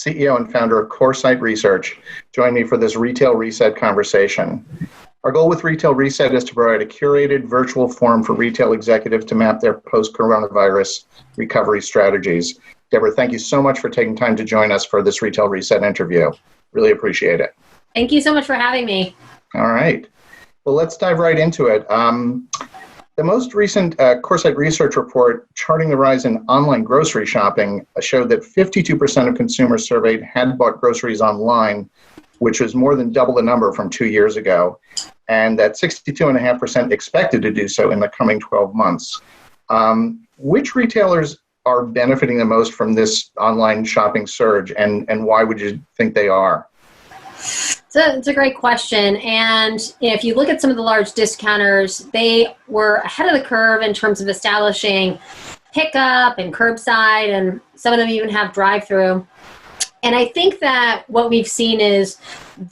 CEO and founder of Coresight Research, join me for this Retail Reset conversation. Our goal with Retail Reset is to provide a curated virtual forum for retail executives to map their post-coronavirus recovery strategies. Deborah, thank you so much for taking time to join us for this Retail Reset interview. Really appreciate it. Thank you so much for having me. All right. Well, let's dive right into it. The most recent Coresight Research report charting the rise in online grocery shopping showed that 52% of consumers surveyed had bought groceries online, which was more than double the number from 2 years ago, and that 62.5% expected to do so in the coming 12 months. Which retailers are benefiting the most from this online shopping surge, and why would you think they are? It's a great question. And if you look at some of the large discounters, they were ahead of the curve in terms of establishing pickup and curbside, and some of them even have drive-through. And I think that what we've seen is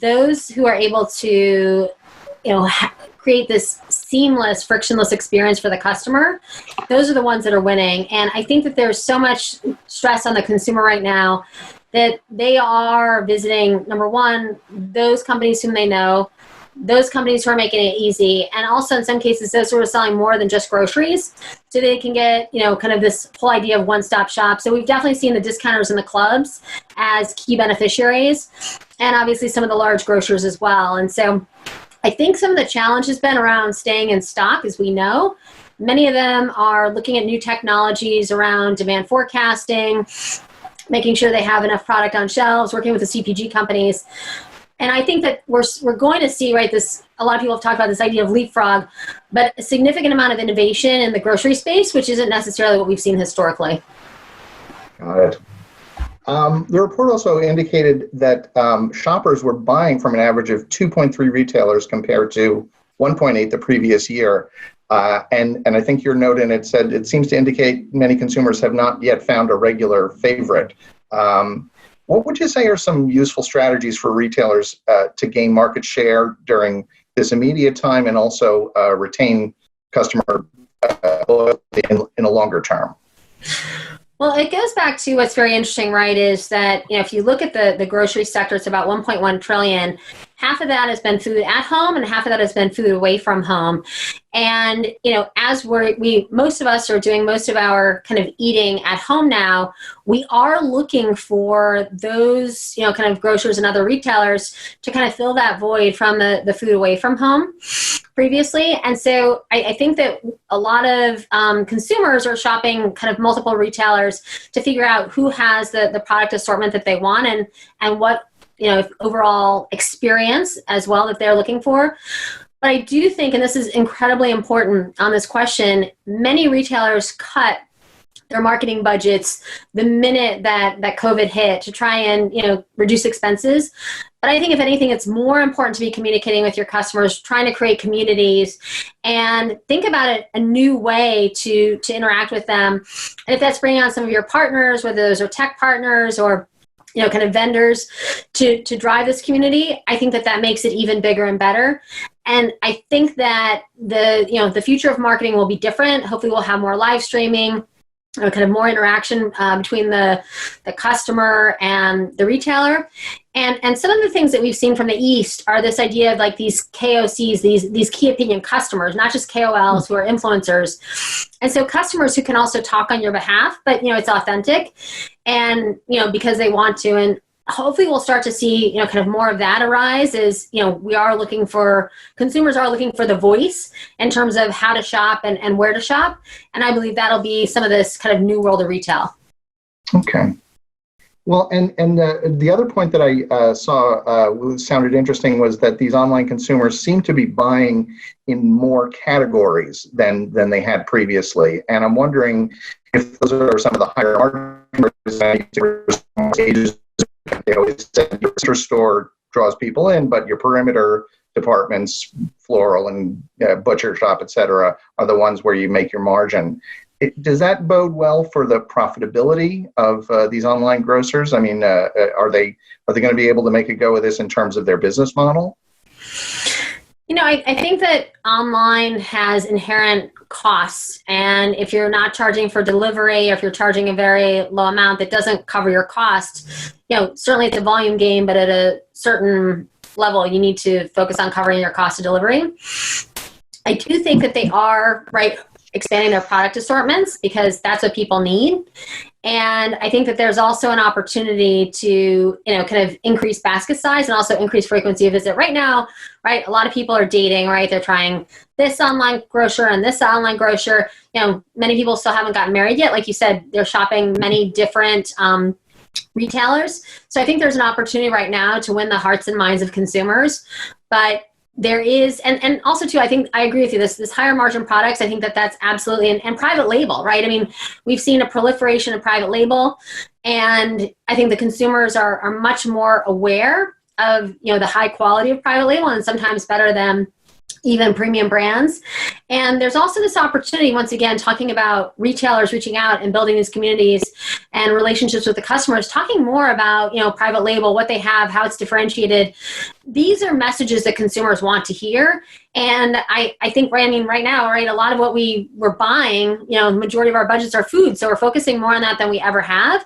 those who are able to, create this seamless, frictionless experience for the customer, those are the ones that are winning. And I think that there's so much stress on the consumer right now that they are visiting, number one, those companies whom they know, those companies who are making it easy, and also in some cases, those who are selling more than just groceries, so they can get, kind of this whole idea of one-stop shop. So we've definitely seen the discounters and the clubs as key beneficiaries, and obviously some of the large grocers as well. And so I think some of the challenge has been around staying in stock, as we know. Many of them are looking at new technologies around demand forecasting, making sure they have enough product on shelves, working with the CPG companies. And I think that we're going to see, right, this, a lot of people have talked about this idea of leapfrog, but a significant amount of innovation in the grocery space, which isn't necessarily what we've seen historically. Got it. The report also indicated that shoppers were buying from an average of 2.3 retailers compared to 1.8 the previous year. And I think your note in it said it seems to indicate many consumers have not yet found a regular favorite. What would you say are some useful strategies for retailers to gain market share during this immediate time and also retain customer loyalty in a longer term? Well, it goes back to what's very interesting, right, is that, if you look at the grocery sector, it's about 1.1 trillion. Half of that has been food at home and half of that has been food away from home. And, as most of us are doing most of our kind of eating at home now, we are looking for those, kind of grocers and other retailers to kind of fill that void from the food away from home previously. And so I think that a lot of consumers are shopping kind of multiple retailers to figure out who has the product assortment that they want and what, overall experience as well that they're looking for. But I do think, and this is incredibly important on this question, many retailers cut their marketing budgets the minute that COVID hit to try and, reduce expenses. But I think if anything, it's more important to be communicating with your customers, trying to create communities, and think about it a new way to interact with them. And if that's bringing on some of your partners, whether those are tech partners or kind of vendors to drive this community, I think that makes it even bigger and better. And I think that the future of marketing will be different. Hopefully we'll have more live streaming, kind of more interaction between the customer and the retailer. And some of the things that we've seen from the East are this idea of like these KOCs, these key opinion customers, not just KOLs who are influencers. And so customers who can also talk on your behalf, but, it's authentic and, because they want to. And hopefully we'll start to see, kind of more of that arise as, consumers are looking for the voice in terms of how to shop and where to shop. And I believe that'll be some of this kind of new world of retail. Okay. Well, and the other point that I saw sounded interesting was that these online consumers seem to be buying in more categories than they had previously. And I'm wondering if those are some of the higher margins. They always said your grocery store draws people in, but your perimeter departments, floral and butcher shop, et cetera, are the ones where you make your margin. Does that bode well for the profitability of these online grocers? I mean, are they going to be able to make a go of this in terms of their business model? I think that online has inherent costs. And if you're not charging for delivery, or if you're charging a very low amount that doesn't cover your cost, certainly it's a volume game, but at a certain level, you need to focus on covering your cost of delivery. I do think that they are, expanding their product assortments because that's what people need. And I think that there's also an opportunity to, kind of increase basket size and also increase frequency of visit. Right now, a lot of people are dating, they're trying this online grocer and this online grocer. Many people still haven't gotten married yet. Like you said, they're shopping many different retailers. So I think there's an opportunity right now to win the hearts and minds of consumers. But there is, and also too, I think I agree with you, this higher margin products, I think that's absolutely, and private label, right? I mean, we've seen a proliferation of private label, and I think the consumers are much more aware of, the high quality of private label, and sometimes better than even premium brands. And there's also this opportunity, once again, talking about retailers reaching out and building these communities and relationships with the customers, talking more about, private label, what they have, how it's differentiated. These are messages that consumers want to hear. And I think, right now, a lot of what we're buying, the majority of our budgets are food. So we're focusing more on that than we ever have.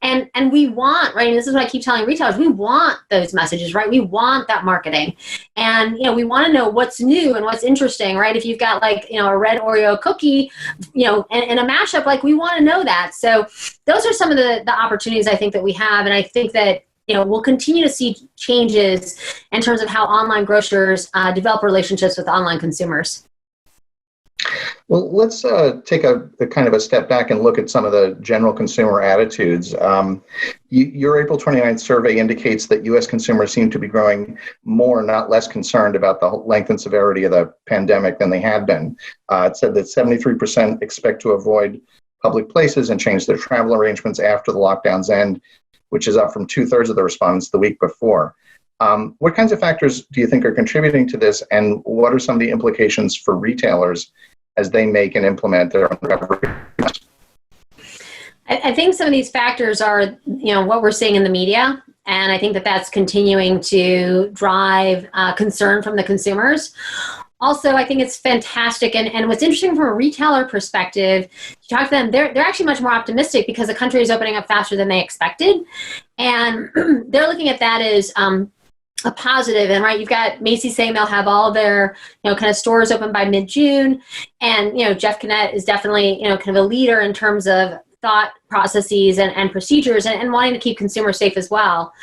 And we want, and this is what I keep telling retailers, we want those messages, We want that marketing. And, we want to know what's new and what's interesting, If you've got a red Oreo cookie, and a mashup, we want to know that. So those are some of the opportunities I think that we have. And I think that, we'll continue to see changes in terms of how online grocers develop relationships with online consumers. Well, let's take a kind of a step back and look at some of the general consumer attitudes. Your April 29th survey indicates that U.S. consumers seem to be growing more, not less, concerned about the length and severity of the pandemic than they had been. It said that 73% expect to avoid public places and change their travel arrangements after the lockdowns end, which is up from 2/3 of the respondents the week before. What kinds of factors do you think are contributing to this, and what are some of the implications for retailers as they make and implement their own recovery? I think some of these factors are, what we're seeing in the media, and I think that that's continuing to drive concern from the consumers. Also, I think it's fantastic, and what's interesting from a retailer perspective, you talk to them, they're actually much more optimistic because the country is opening up faster than they expected, and they're looking at that as a positive. And you've got Macy's saying they'll have all their kind of stores open by mid-June, and Jeff Kennett is definitely kind of a leader in terms of thought processes and procedures and wanting to keep consumers safe as well.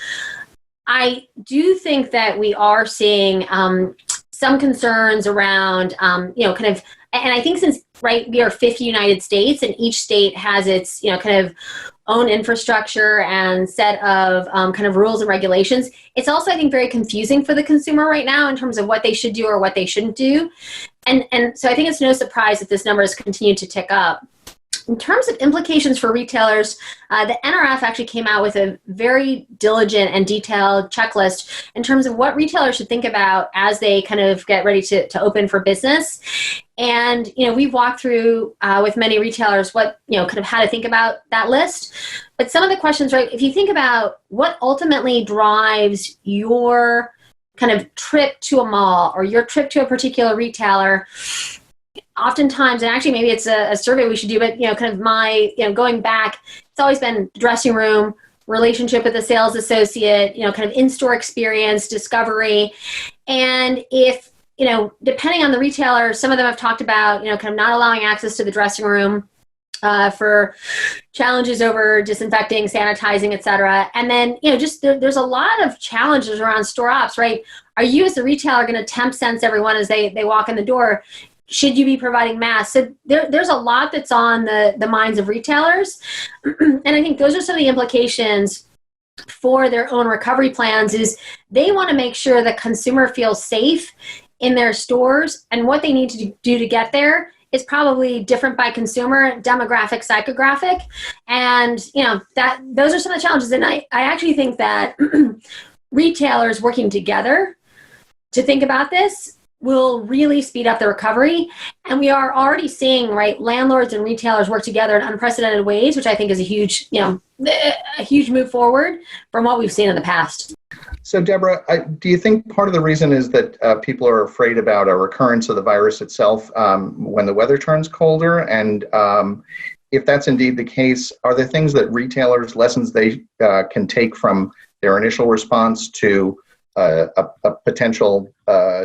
I do think that we are seeing some concerns around, and I think since, we are 50 United States, and each state has its, kind of own infrastructure and set of kind of rules and regulations. It's also, I think, very confusing for the consumer right now in terms of what they should do or what they shouldn't do. And so I think it's no surprise that this number has continued to tick up. In terms of implications for retailers, the NRF actually came out with a very diligent and detailed checklist in terms of what retailers should think about as they kind of get ready to open for business. And, we've walked through with many retailers what, kind of how to think about that list. But some of the questions, if you think about what ultimately drives your kind of trip to a mall or your trip to a particular retailer, oftentimes, and actually maybe it's a survey we should do, but, kind of my, going back, it's always been dressing room, relationship with the sales associate, kind of in-store experience, discovery. And if, depending on the retailer, some of them have talked about, kind of not allowing access to the dressing room for challenges over disinfecting, sanitizing, et cetera. And then, there's a lot of challenges around store ops, Are you as the retailer going to temp sense everyone as they walk in the door? Should you be providing masks? So there's a lot that's on the minds of retailers. And I think those are some of the implications for their own recovery plans is they want to make sure the consumer feels safe in their stores, and what they need to do to get there is probably different by consumer, demographic, psychographic. And, those are some of the challenges. And I actually think that retailers working together to think about this will really speed up the recovery. And we are already seeing, landlords and retailers work together in unprecedented ways, which I think is a huge, a huge move forward from what we've seen in the past. So, Deborah, do you think part of the reason is that people are afraid about a recurrence of the virus itself when the weather turns colder? And if that's indeed the case, are there things that retailers, lessons they can take from their initial response to a potential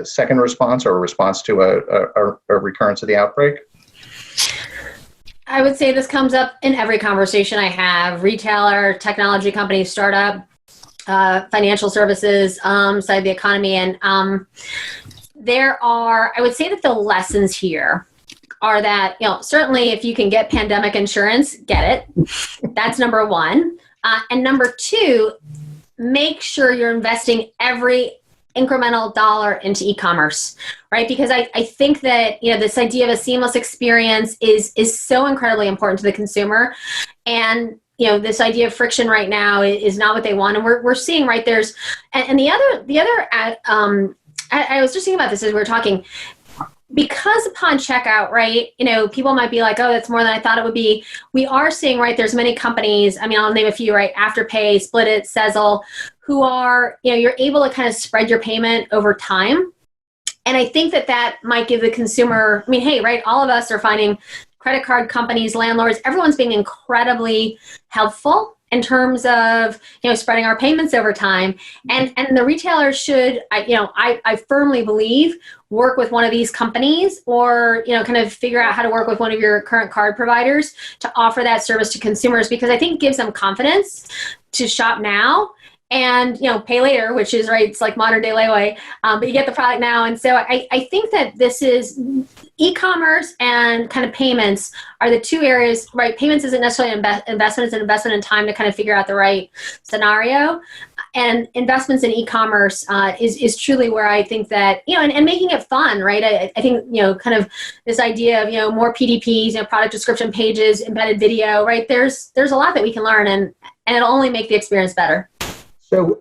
second response or a response to a recurrence of the outbreak? I would say this comes up in every conversation I have. Retailer, technology company, startup, financial services side of the economy. And I would say that the lessons here are that, certainly if you can get pandemic insurance, get it. That's number one. And number two, make sure you're investing every incremental dollar into e-commerce, right? Because I think that, this idea of a seamless experience is so incredibly important to the consumer. And, this idea of friction right now is not what they want. And we're seeing, right, there's, and the other, I was just thinking about this as we were talking, because upon checkout, right, people might be like, oh, that's more than I thought it would be. We are seeing, right, there's many companies, I'll name a few, right, Afterpay, Split It, Sezzle, who are, you're able to kind of spread your payment over time. And I think that might give the consumer, hey, right, all of us are finding credit card companies, landlords, everyone's being incredibly helpful in terms of, spreading our payments over time. And the retailers should, I firmly believe, work with one of these companies or, kind of figure out how to work with one of your current card providers to offer that service to consumers, because I think it gives them confidence to shop now and, pay later, which is, right, it's like modern day layaway, but you get the product now. And so I think that this is e-commerce and kind of payments are the two areas, right? Payments isn't necessarily an investment, it's an investment in time to kind of figure out the right scenario. And investments in e-commerce is truly where I think that, and making it fun, right? I think, kind of this idea of, more PDPs, product description pages, embedded video, right? There's a lot that we can learn and it'll only make the experience better. So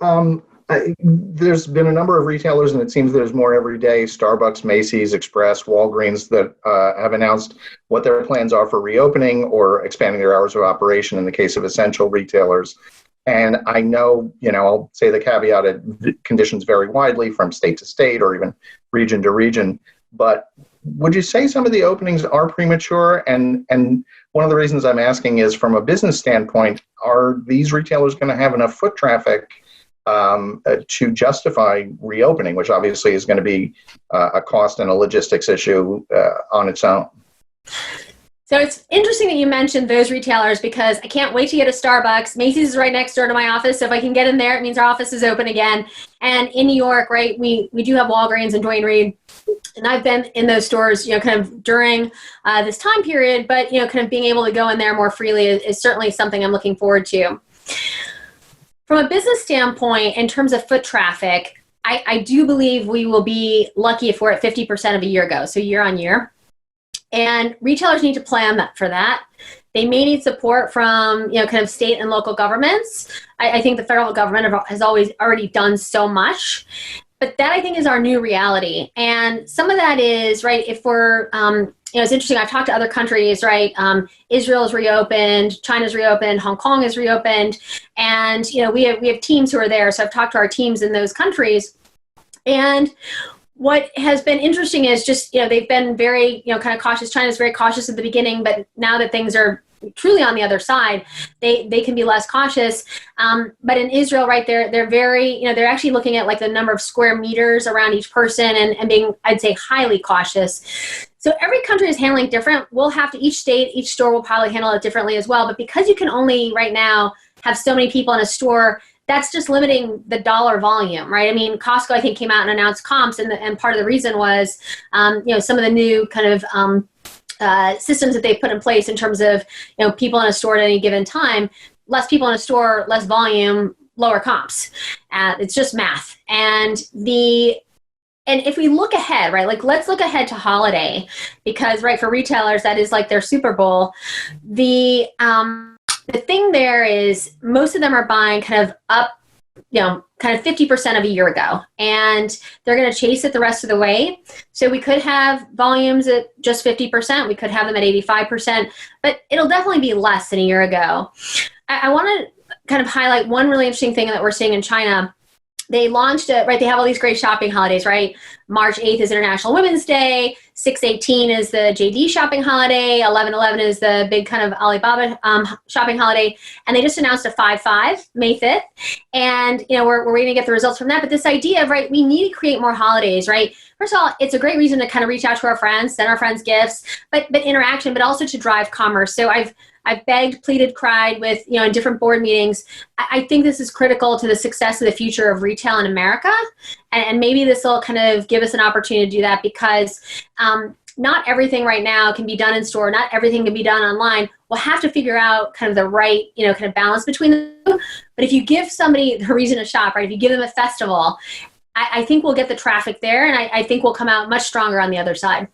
there's been a number of retailers, and it seems there's more every day, Starbucks, Macy's, Express, Walgreens, that have announced what their plans are for reopening or expanding their hours of operation in the case of essential retailers. And I know, I'll say the caveat, conditions vary widely from state to state or even region to region. But would you say some of the openings are premature? And one of the reasons I'm asking is, from a business standpoint, are these retailers going to have enough foot traffic to justify reopening, which obviously is going to be a cost and a logistics issue on its own? So it's interesting that you mentioned those retailers, because I can't wait to get a Starbucks. Macy's is right next door to my office, so if I can get in there, it means our office is open again. And in New York, right, we do have Walgreens and Duane Reade, and I've been in those stores, kind of during this time period, but, kind of being able to go in there more freely is certainly something I'm looking forward to. From a business standpoint, in terms of foot traffic, I do believe we will be lucky if we're at 50% of a year ago, so year on year. And retailers need to plan for that. They may need support from, kind of state and local governments. I think the federal government has already done so much, but that I think is our new reality. And some of that is, right, if we're, it's interesting, I've talked to other countries, right? Israel's reopened, China's reopened, Hong Kong is reopened. And, we have teams who are there. So I've talked to our teams in those countries. And what has been interesting is just, they've been very, kind of cautious. China's very cautious at the beginning, but now that things are truly on the other side, they can be less cautious. But in Israel, right, they're very, they're actually looking at like the number of square meters around each person and being, I'd say, highly cautious. So every country is handling different. Each state, each store will probably handle it differently as well. But because you can only right now have so many people in a store, that's just limiting the dollar volume, right? Costco, I think, came out and announced comps, and part of the reason was, some of the new kind of systems that they've put in place in terms of, people in a store at any given time. Less people in a store, less volume, lower comps. It's just math. And if we look ahead, right, like let's look ahead to holiday, because, right, for retailers, that is like their Super Bowl. The thing there is most of them are buying kind of up, kind of 50% of a year ago, and they're going to chase it the rest of the way. So we could have volumes at just 50%. We could have them at 85%, but it'll definitely be less than a year ago. I want to kind of highlight one really interesting thing that we're seeing in China. they launched it, right? They have all these great shopping holidays, right? March 8th is International Women's Day. 6/18 is the JD shopping holiday. 11/11 is the big kind of Alibaba shopping holiday. And they just announced a 5/5, May 5th. And, we're waiting to get the results from that. But this idea of, right, we need to create more holidays, right? First of all, it's a great reason to kind of reach out to our friends, send our friends gifts, but interaction, but also to drive commerce. So I've begged, pleaded, cried with, in different board meetings. I think this is critical to the success of the future of retail in America. And maybe this will kind of give us an opportunity to do that, because not everything right now can be done in store. Not everything can be done online. We'll have to figure out kind of the right, kind of balance between the two. But if you give somebody the reason to shop, right, if you give them a festival, I think we'll get the traffic there, and I think we'll come out much stronger on the other side.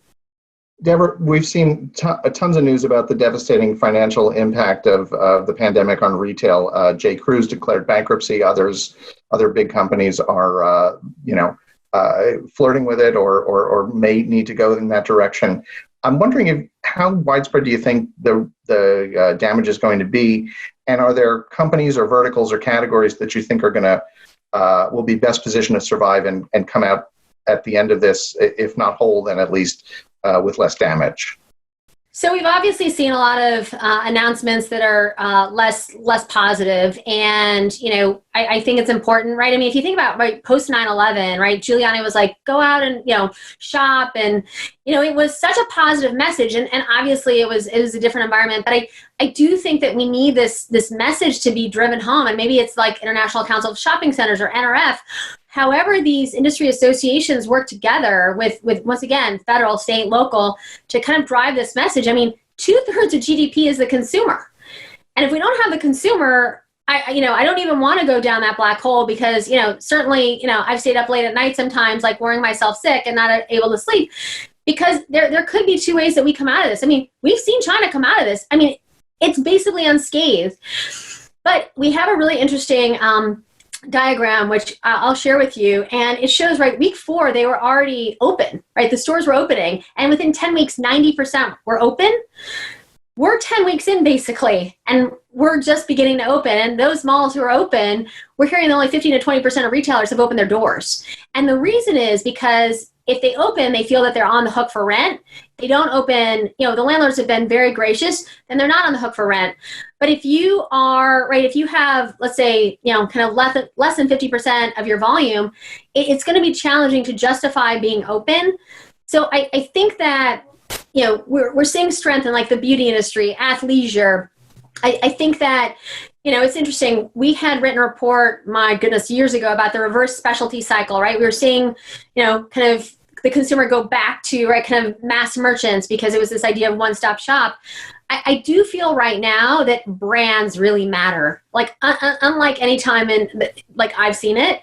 Deborah, we've seen tons of news about the devastating financial impact of the pandemic on retail. J. Crew's declared bankruptcy. Other big companies are, flirting with it or may need to go in that direction. I'm wondering how widespread do you think the damage is going to be, and are there companies or verticals or categories that you think are going to will be best positioned to survive and come out at the end of this, if not whole, then at least with less damage? So we've obviously seen a lot of announcements that are less positive, and I think it's important, right? I mean, if you think about post 9/11, right? Giuliani was like, go out and shop, and it was such a positive message, and obviously it was a different environment. But I do think that we need this message to be driven home, and maybe it's like International Council of Shopping Centers or NRF. However, these industry associations work together with once again, federal, state, local, to kind of drive this message. I mean, 2/3 of GDP is the consumer. And if we don't have the consumer, I don't even want to go down that black hole, because, certainly, I've stayed up late at night sometimes, like worrying myself sick and not able to sleep, because there could be two ways that we come out of this. I mean, we've seen China come out of this. I mean, it's basically unscathed. But we have a really interesting diagram, which I'll share with you, and it shows, right, week 4 they were already open, right? The stores were opening, and within 10 weeks 90% were open. We're 10 weeks in basically, and we're just beginning to open. And those malls who are open, we're hearing that only 15 to 20% of retailers have opened their doors. And the reason is because if they open, they feel that they're on the hook for rent. They don't open, the landlords have been very gracious, then they're not on the hook for rent. But if you are, right, if you have, let's say, kind of less than 50% of your volume, it's going to be challenging to justify being open. So I think that, we're seeing strength in like the beauty industry, athleisure. I think that, it's interesting. We had written a report, my goodness, years ago about the reverse specialty cycle, right? We were seeing, kind of the consumer go back to, right, kind of mass merchants, because it was this idea of one-stop shop. I do feel right now that brands really matter, like unlike any time like I've seen it.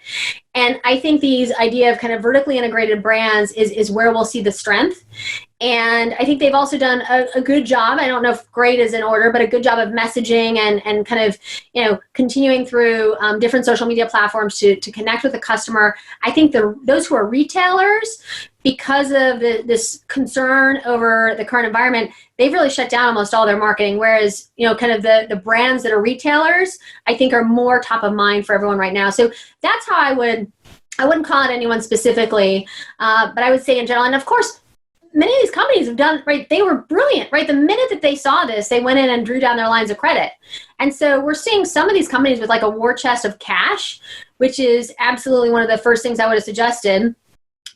And I think these idea of kind of vertically integrated brands is where we'll see the strength. And I think they've also done a good job. I don't know if great is in order, but a good job of messaging and kind of, continuing through different social media platforms to connect with the customer. I think those who are retailers, because of this concern over the current environment, they've really shut down almost all their marketing. Whereas, kind of the brands that are retailers, I think are more top of mind for everyone right now. So that's how I wouldn't call it anyone specifically, but I would say in general. And of course, many of these companies have done, right, they were brilliant, right? The minute that they saw this, they went in and drew down their lines of credit. And so we're seeing some of these companies with like a war chest of cash, which is absolutely one of the first things I would have suggested.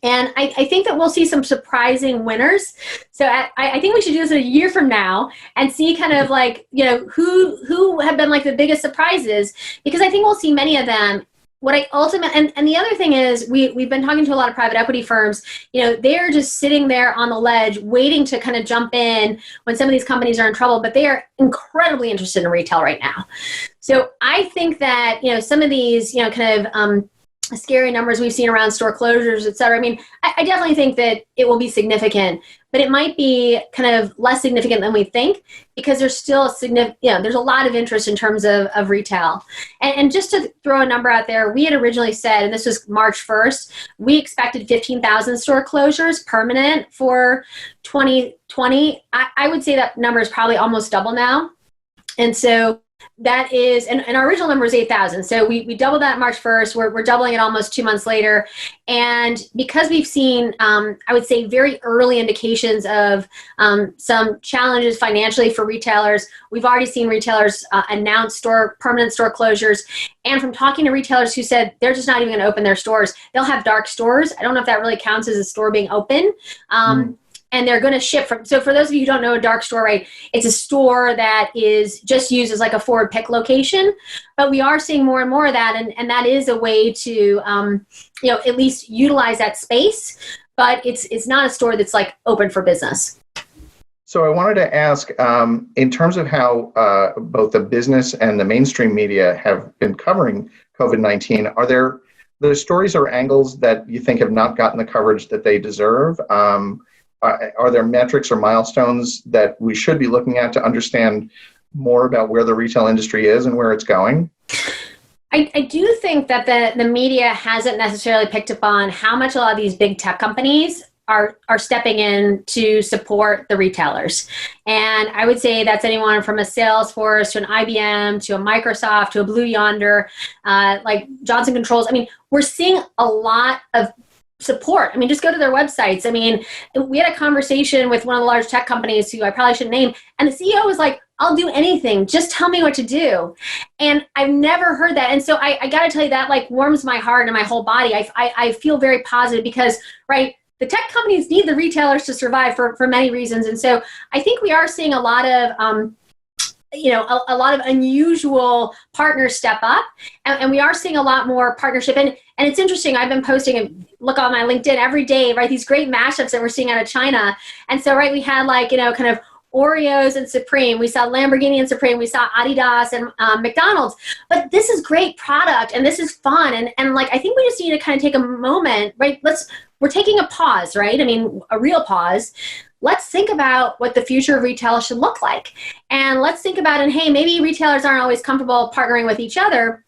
And I think that we'll see some surprising winners. So I think we should do this a year from now and see kind of like, who have been like the biggest surprises, because I think we'll see many of them. What I ultimately, and the other thing is we've been talking to a lot of private equity firms, they're just sitting there on the ledge waiting to kind of jump in when some of these companies are in trouble, but they are incredibly interested in retail right now. So I think that, some of these, kind of scary numbers we've seen around store closures, et cetera. I mean, I definitely think that it will be significant, but it might be kind of less significant than we think, because there's still there's a lot of interest in terms of retail. And just to throw a number out there, we had originally said, and this was March 1st, we expected 15,000 store closures permanent for 2020. I would say that number is probably almost double now. And so that is, and our original number is 8,000. So we doubled that March 1st. We're doubling it almost 2 months later. And because we've seen, I would say, very early indications of some challenges financially for retailers, we've already seen retailers announce permanent store closures. And from talking to retailers who said they're just not even going to open their stores, they'll have dark stores. I don't know if that really counts as a store being open. And they're going to ship from, so for those of you who don't know a dark store, right, it's a store that is just used as like a forward pick location, but we are seeing more and more of that, and that is a way to, at least utilize that space, but it's not a store that's like open for business. So I wanted to ask, in terms of how both the business and the mainstream media have been covering COVID-19, are there stories or angles that you think have not gotten the coverage that they deserve? Are there metrics or milestones that we should be looking at to understand more about where the retail industry is and where it's going? I do think that the media hasn't necessarily picked up on how much a lot of these big tech companies are stepping in to support the retailers. And I would say that's anyone from a Salesforce to an IBM to a Microsoft to a Blue Yonder, like Johnson Controls. I mean, we're seeing a lot of support. I mean, just go to their websites. I mean, we had a conversation with one of the large tech companies who I probably shouldn't name, and the CEO was like, I'll do anything. Just tell me what to do. And I've never heard that. And so I got to tell you, that like warms my heart and my whole body. I feel very positive because, right, the tech companies need the retailers to survive for many reasons. And so I think we are seeing a lot of, a lot of unusual partners step up, and we are seeing a lot more partnership. And it's interesting. I've been posting, and look on my LinkedIn every day, right? These great mashups that we're seeing out of China. And so, right, we had like, kind of Oreos and Supreme. We saw Lamborghini and Supreme. We saw Adidas and McDonald's. But this is great product, and this is fun. And like, I think we just need to kind of take a moment, right? We're taking a pause, right? I mean, a real pause. Let's think about what the future of retail should look like. And let's think about, and hey, maybe retailers aren't always comfortable partnering with each other,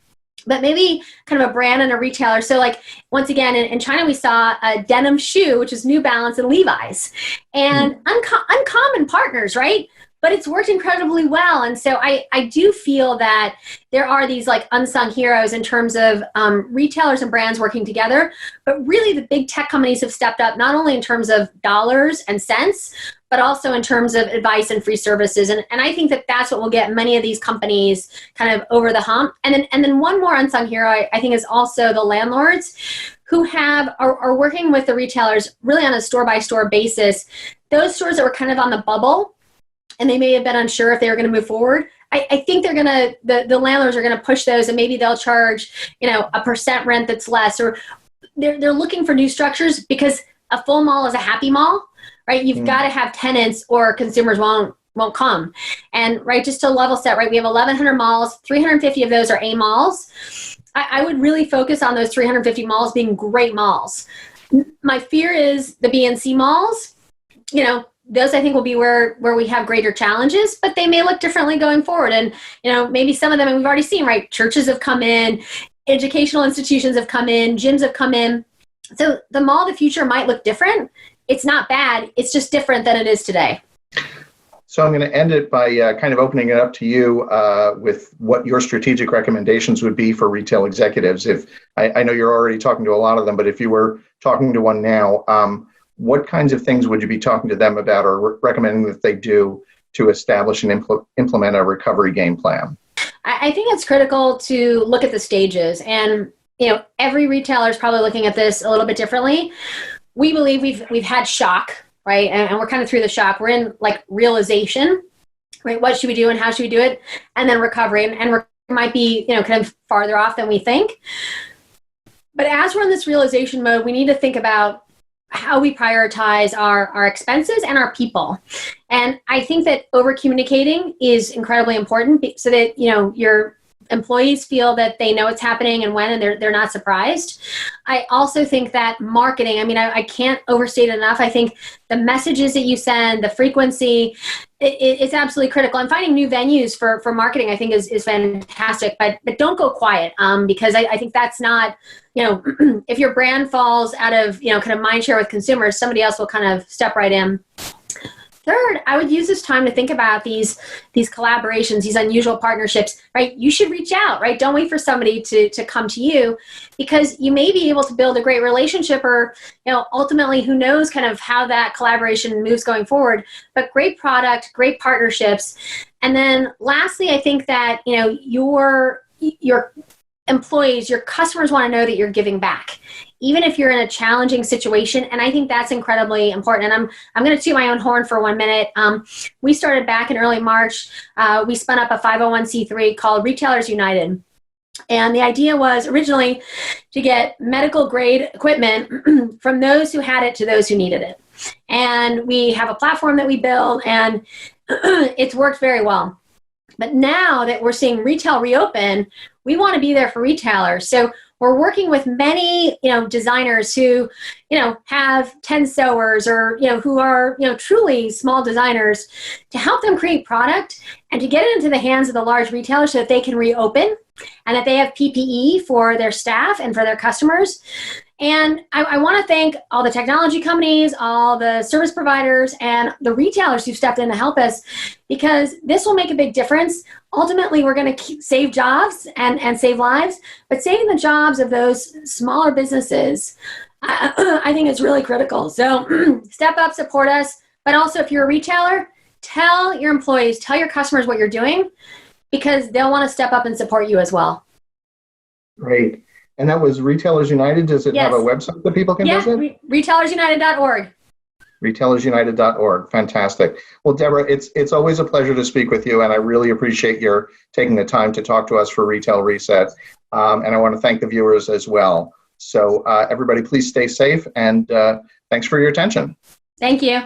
but maybe kind of a brand and a retailer. So like, once again, in China, we saw a denim shoe, which is New Balance and Levi's, and uncommon partners, right? But it's worked incredibly well. And so I do feel that there are these like unsung heroes in terms of retailers and brands working together, but really the big tech companies have stepped up, not only in terms of dollars and cents, but also in terms of advice and free services. And I think that that's what will get many of these companies kind of over the hump. And then one more unsung hero, I think, is also the landlords who are working with the retailers really on a store-by-store basis. Those stores that were kind of on the bubble, and they may have been unsure if they were going to move forward, I think they're going to, the landlords are going to push those, and maybe they'll charge, a percent rent that's less, or they're looking for new structures, because a full mall is a happy mall, right? You've got to have tenants or consumers won't come. And right, just to level set, right, we have 1,100 malls, 350 of those are A malls. I would really focus on those 350 malls being great malls. My fear is the B and C malls, those I think will be where we have greater challenges, but they may look differently going forward. And, maybe some of them, and we've already seen, right, churches have come in, educational institutions have come in, gyms have come in. So the mall of the future might look different. It's not bad. It's just different than it is today. So I'm going to end it by kind of opening it up to you with what your strategic recommendations would be for retail executives. If I know you're already talking to a lot of them, but if you were talking to one now, what kinds of things would you be talking to them about or recommending that they do to establish and implement a recovery game plan? I think it's critical to look at the stages. And, every retailer is probably looking at this a little bit differently. We believe we've had shock, right? And we're kind of through the shock. We're in like realization, right? What should we do and how should we do it? And then recovery. And recovery might be, kind of farther off than we think. But as we're in this realization mode, we need to think about how we prioritize our expenses and our people. And I think that over communicating is incredibly important, so that, your employees feel that they know what's happening and when, and they're not surprised. I also think that marketing, I can't overstate it enough. I think the messages that you send, the frequency, it's absolutely critical. And finding new venues for marketing, I think is fantastic, but don't go quiet, because I think that's not, if your brand falls out of, kind of mind share with consumers, somebody else will kind of step right in. Third, I would use this time to think about these collaborations, these unusual partnerships, right? You should reach out, right? Don't wait for somebody to come to you, because you may be able to build a great relationship, or, ultimately, who knows kind of how that collaboration moves going forward. But great product, great partnerships. And then lastly, I think that, your employees, your customers want to know that you're giving back, even if you're in a challenging situation. And I think that's incredibly important. And I'm going to toot my own horn for 1 minute. We started back in early March. We spun up a 501c3 called Retailers United. And the idea was originally to get medical grade equipment from those who had it to those who needed it. And we have a platform that we built, and it's worked very well. But now that we're seeing retail reopen, we want to be there for retailers. So we're working with many, designers who, have 10 sewers, or, who are, truly small designers, to help them create product and to get it into the hands of the large retailers so that they can reopen and that they have PPE for their staff and for their customers. And I want to thank all the technology companies, all the service providers, and the retailers who stepped in to help us, because this will make a big difference. Ultimately, we're going to save jobs and save lives, but saving the jobs of those smaller businesses, I think is really critical. So step up, support us. But also, if you're a retailer, tell your employees, tell your customers what you're doing, because they'll want to step up and support you as well. Great. And that was Retailers United. Does it have a website that people can visit? Yeah, retailersunited.org. Retailersunited.org. Fantastic. Well, Deborah, it's always a pleasure to speak with you, and I really appreciate your taking the time to talk to us for Retail Reset. And I want to thank the viewers as well. So everybody, please stay safe, and thanks for your attention. Thank you.